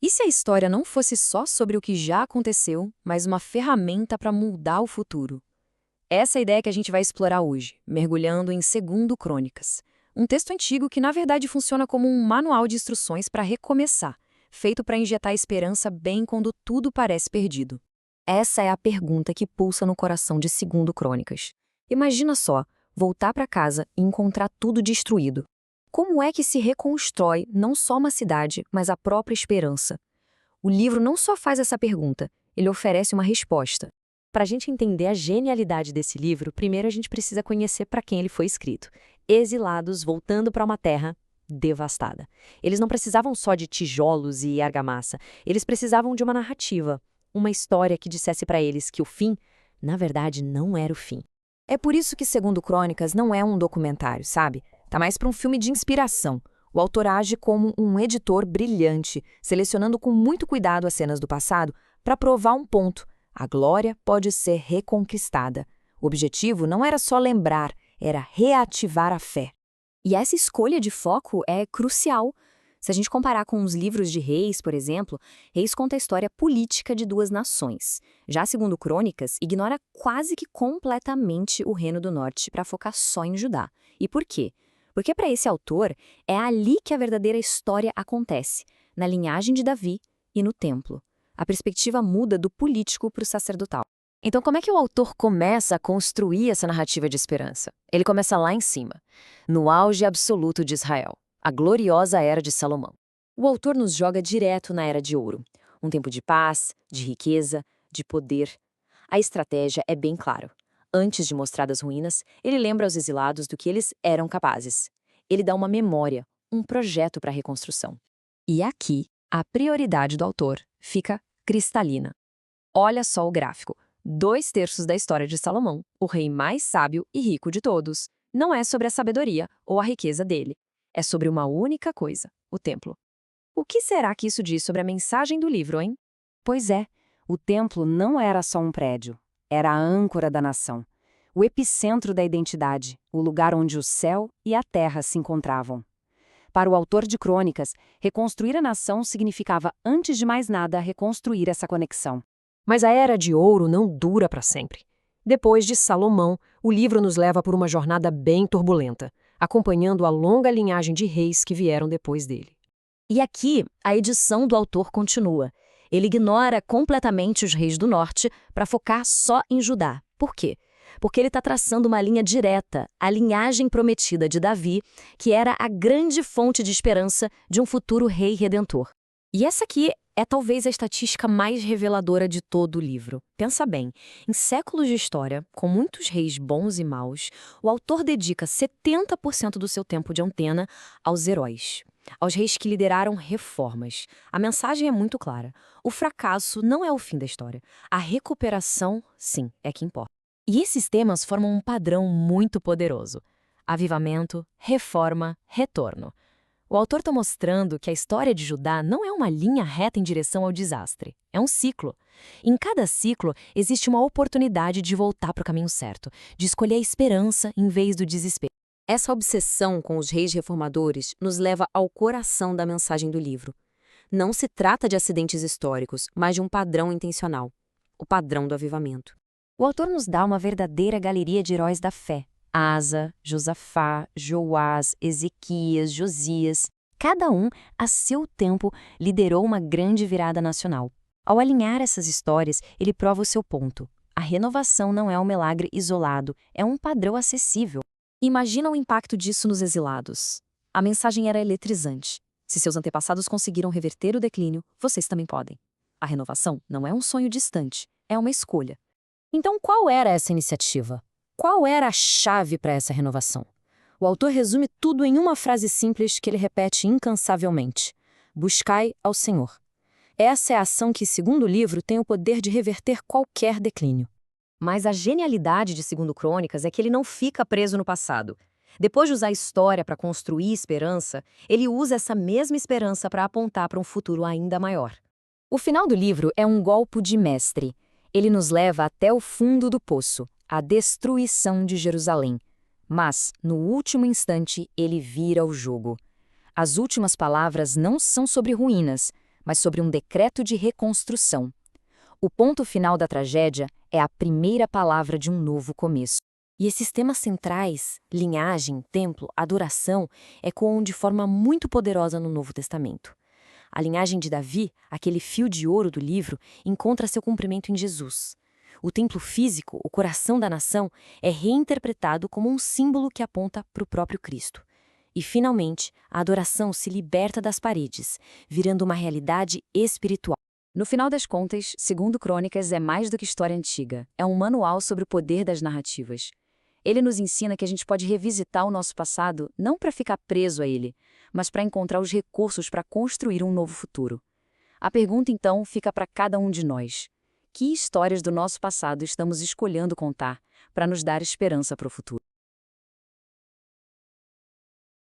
E se a história não fosse só sobre o que já aconteceu, mas uma ferramenta para mudar o futuro? Essa é a ideia que a gente vai explorar hoje, mergulhando em Segundo Crônicas. Um texto antigo que, na verdade, funciona como um manual de instruções para recomeçar, feito para injetar esperança bem quando tudo parece perdido. Essa é a pergunta que pulsa no coração de Segundo Crônicas. Imagina só, voltar para casa e encontrar tudo destruído. Como é que se reconstrói não só uma cidade, mas a própria esperança? O livro não só faz essa pergunta, ele oferece uma resposta. Para a gente entender a genialidade desse livro, primeiro a gente precisa conhecer para quem ele foi escrito. Exilados voltando para uma terra devastada. Eles não precisavam só de tijolos e argamassa, eles precisavam de uma narrativa, uma história que dissesse para eles que o fim, na verdade, não era o fim. É por isso que Segundo Crônicas não é um documentário, sabe? Tá mais para um filme de inspiração. O autor age como um editor brilhante, selecionando com muito cuidado as cenas do passado para provar um ponto. A glória pode ser reconquistada. O objetivo não era só lembrar, era reativar a fé. E essa escolha de foco é crucial. Se a gente comparar com os livros de Reis, por exemplo, Reis conta a história política de duas nações. Já Segundo Crônicas, ignora quase que completamente o Reino do Norte para focar só em Judá. E por quê? Porque para esse autor, é ali que a verdadeira história acontece, na linhagem de Davi e no templo. A perspectiva muda do político para o sacerdotal. Então, como é que o autor começa a construir essa narrativa de esperança? Ele começa lá em cima, no auge absoluto de Israel, a gloriosa Era de Salomão. O autor nos joga direto na Era de Ouro, um tempo de paz, de riqueza, de poder. A estratégia é bem clara. Antes de mostrar as ruínas, ele lembra aos exilados do que eles eram capazes. Ele dá uma memória, um projeto para a reconstrução. E aqui, a prioridade do autor fica cristalina. Olha só o gráfico. 2/3 da história de Salomão, o rei mais sábio e rico de todos, não é sobre a sabedoria ou a riqueza dele. É sobre uma única coisa, o templo. O que será que isso diz sobre a mensagem do livro, hein? Pois é, o templo não era só um prédio, era a âncora da nação, o epicentro da identidade, o lugar onde o céu e a terra se encontravam. Para o autor de Crônicas, reconstruir a nação significava, antes de mais nada, reconstruir essa conexão. Mas a Era de Ouro não dura para sempre. Depois de Salomão, o livro nos leva por uma jornada bem turbulenta, acompanhando a longa linhagem de reis que vieram depois dele. E aqui, a edição do autor continua. Ele ignora completamente os reis do norte para focar só em Judá. Por quê? Porque ele está traçando uma linha direta, a linhagem prometida de Davi, que era a grande fonte de esperança de um futuro rei redentor. E essa aqui é talvez a estatística mais reveladora de todo o livro. Pensa bem, em séculos de história, com muitos reis bons e maus, o autor dedica 70% do seu tempo de antena aos heróis, aos reis que lideraram reformas. A mensagem é muito clara. O fracasso não é o fim da história. A recuperação, sim, é que importa. E esses temas formam um padrão muito poderoso. Avivamento, reforma, retorno. O autor está mostrando que a história de Judá não é uma linha reta em direção ao desastre. É um ciclo. Em cada ciclo, existe uma oportunidade de voltar para o caminho certo, de escolher a esperança em vez do desespero. Essa obsessão com os reis reformadores nos leva ao coração da mensagem do livro. Não se trata de acidentes históricos, mas de um padrão intencional. O padrão do avivamento. O autor nos dá uma verdadeira galeria de heróis da fé. Asa, Josafá, Joás, Ezequias, Josias. Cada um, a seu tempo, liderou uma grande virada nacional. Ao alinhar essas histórias, ele prova o seu ponto. A renovação não é um milagre isolado, é um padrão acessível. Imagina o impacto disso nos exilados. A mensagem era eletrizante. Se seus antepassados conseguiram reverter o declínio, vocês também podem. A renovação não é um sonho distante, é uma escolha. Então, qual era essa iniciativa? Qual era a chave para essa renovação? O autor resume tudo em uma frase simples que ele repete incansavelmente: buscai ao Senhor. Essa é a ação que, segundo o livro, tem o poder de reverter qualquer declínio. Mas a genialidade de Segundo Crônicas é que ele não fica preso no passado. Depois de usar a história para construir esperança, ele usa essa mesma esperança para apontar para um futuro ainda maior. O final do livro é um golpe de mestre. Ele nos leva até o fundo do poço, a destruição de Jerusalém. Mas, no último instante, ele vira o jogo. As últimas palavras não são sobre ruínas, mas sobre um decreto de reconstrução. O ponto final da tragédia é a primeira palavra de um novo começo. E esses temas centrais, linhagem, templo, adoração, ecoam de forma muito poderosa no Novo Testamento. A linhagem de Davi, aquele fio de ouro do livro, encontra seu cumprimento em Jesus. O templo físico, o coração da nação, é reinterpretado como um símbolo que aponta para o próprio Cristo. E, finalmente, a adoração se liberta das paredes, virando uma realidade espiritual. No final das contas, segundo Crônicas é mais do que história antiga. É um manual sobre o poder das narrativas. Ele nos ensina que a gente pode revisitar o nosso passado não para ficar preso a ele, mas para encontrar os recursos para construir um novo futuro. A pergunta, então, fica para cada um de nós. Que histórias do nosso passado estamos escolhendo contar para nos dar esperança para o futuro?